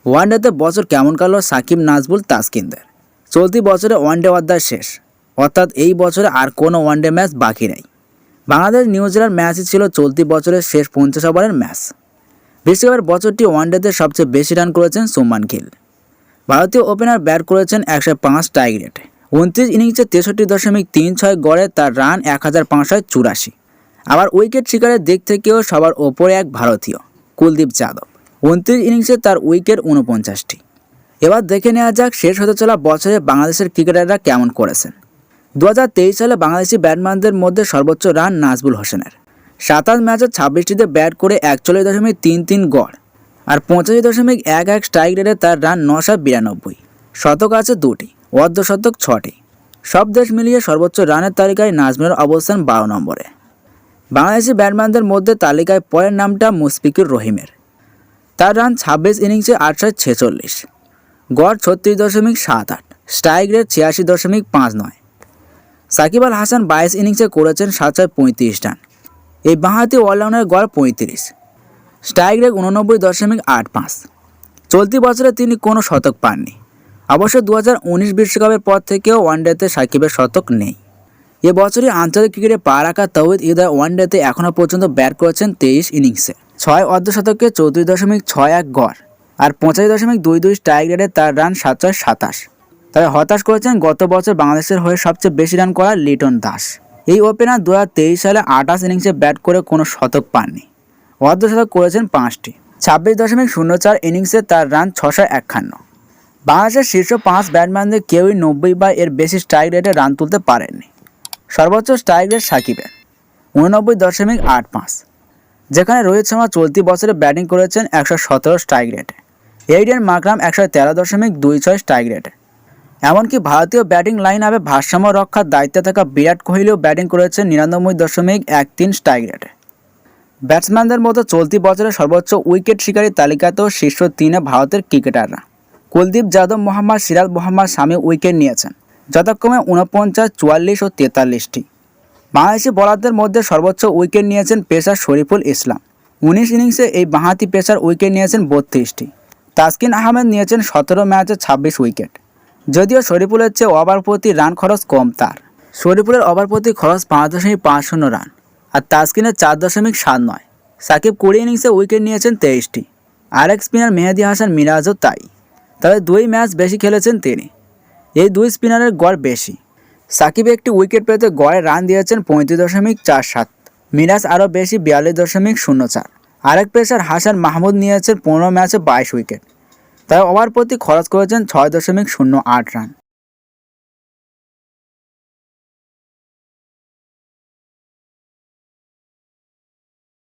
ওয়ানডেতে বছর কেমন কাটলো সাকিব, নাজমুল, তাসকিনদের। চলতি বছরে ওয়ানডে অধ্যায় শেষ, অর্থাৎ এই বছরে আর কোনো ওয়ানডে ম্যাচ বাকি নেই। বাংলাদেশ নিউজিল্যান্ড ম্যাচই ছিল চলতি বছরের শেষ 50 ওভারের ম্যাচ। বিশ্বকাপের বছরটি ওয়ানডেতে সবচেয়ে বেশি রান করেছেন শুভমান গিল। ভারতীয় ওপেনার ব্যাট করেছেন 105 স্ট্রাইক রেটে। 29 ইনিংসে 63.36 গড়ে তার রান 1584। আবার উইকেট শিকারের দিক থেকেও সবার ওপরে এক ভারতীয়, কুলদীপ যাদব। 29 ইনিংসে তার উইকেট 49টি। এবার দেখে নেওয়া যাক শেষ হতে চলা বছরে বাংলাদেশের ক্রিকেটাররা কেমন করেছেন। 2023 সালে বাংলাদেশি ব্যাটসম্যানদের মধ্যে সর্বোচ্চ রান নাজমুল হোসেনের। 27 ম্যাচে 26টিতে ব্যাট করে 41.33 গড় আর 85.11 স্ট্রাইক রেটে তার রান 992। শতক আছে 2টি, অর্ধশতক 6টি। সব দেশ মিলিয়ে সর্বোচ্চ রানের তালিকায় নাজমুলের অবস্থান 12 নম্বরে। বাংলাদেশি ব্যাটসম্যানদের মধ্যে তালিকায় পরের নামটা মুশফিকুর রহিমের। তার রান 26 ইনিংসে 846, গড় 36.78, স্ট্রাইক রেট 86.59। সাকিব আল হাসান 22 ইনিংসে করেছেন 735 রান। এই বাঁহাতি অলরাউন্ডারের গড় 35, স্ট্রাইক রেট 89.85। চলতি বছরে তিনি কোনো শতক পাননি। অবশ্য 2019 বিশ্বকাপের পর থেকেও ওয়ানডেতে সাকিবের শতক নেই। এ বছরই আন্তর্জাতিক ক্রিকেটে পা রাখা তৌহিদ হৃদয় ওয়ানডেতে এখনও পর্যন্ত ব্যাট করেছেন 23 ইনিংসে 6 অর্ধশতকে 34.61 গড় আর 85.22 স্ট্রাইক রেটে তার রান 727। তবে হতাশ করেছেন গত বছর বাংলাদেশের হয়ে সবচেয়ে বেশি রান করা লিটন দাস। এই ওপেনার 2023 সালে 28 ইনিংসে ব্যাট করে কোনো শতক পাননি। অর্ধশতক করেছেন 5টি। 26.04 ইনিংসে তার রান 651। বাংলাদেশের শীর্ষ 5 ব্যাটসম্যানদের কেউই 90 বা এর বেশি স্ট্রাইক রেটে রান তুলতে পারেননি। সর্বোচ্চ স্ট্রাইক রেট সাকিবের 89.85, যেখানে রোহিত শর্মা চলতি বছরে ব্যাটিং করেছেন 117 স্ট্রাইক রেটে। এইডেন মাকরাম 113.26 স্ট্রাইক রেটে। এমনকি ভারতীয় ব্যাটিং লাইন আপে ভারসাম্য রক্ষার দায়িত্বে থাকা বিরাট কোহলিও ব্যাটিং করেছেন 99.13 স্ট্রাইক রেটে। ব্যাটসম্যানদের মতো চলতি বছরে সর্বোচ্চ উইকেট শিকারী তালিকাতেও শীর্ষ 3-এ ভারতের ক্রিকেটাররা। কুলদীপ যাদব, মোহাম্মদ সিরাজ, মোহাম্মদ শামি উইকেট নিয়েছেন যথাক্রমে 49, 44 ও 43টি। বাংলাদেশি বোলারদের মধ্যে সর্বোচ্চ উইকেট নিয়েছেন পেসার শরীফুল ইসলাম। 19 ইনিংসে এই বাঁহাতি পেসার উইকেট নিয়েছেন 32টি। তাসকিন আহমেদ নিয়েছেন 17 ম্যাচে 26 উইকেট। যদিও শরীফুলের চেয়ে ওভার প্রতি রান খরচ কম তার। শরীফুলের ওভার প্রতি খরচ 5.50 রান আর তাসকিনের 4.79। সাকিব 20 ইনিংসে উইকেট নিয়েছেন 23টি। আরেক স্পিনার মেহেদী হাসান মিরাজও তাই, তবে 2 ম্যাচ বেশি খেলেছেন তিনি। এই 2 স্পিনারের গড় বেশি। সাকিব একটি উইকেট পেতে গড়ে রান দিয়েছেন 35.47, মিরাজ আরও বেশি 42.04। আরেক পেসার হাসান মাহমুদ নিয়েছেন 15 ম্যাচে 22 উইকেট, তবে ওভার প্রতি খরচ করেছেন 6.08 রান।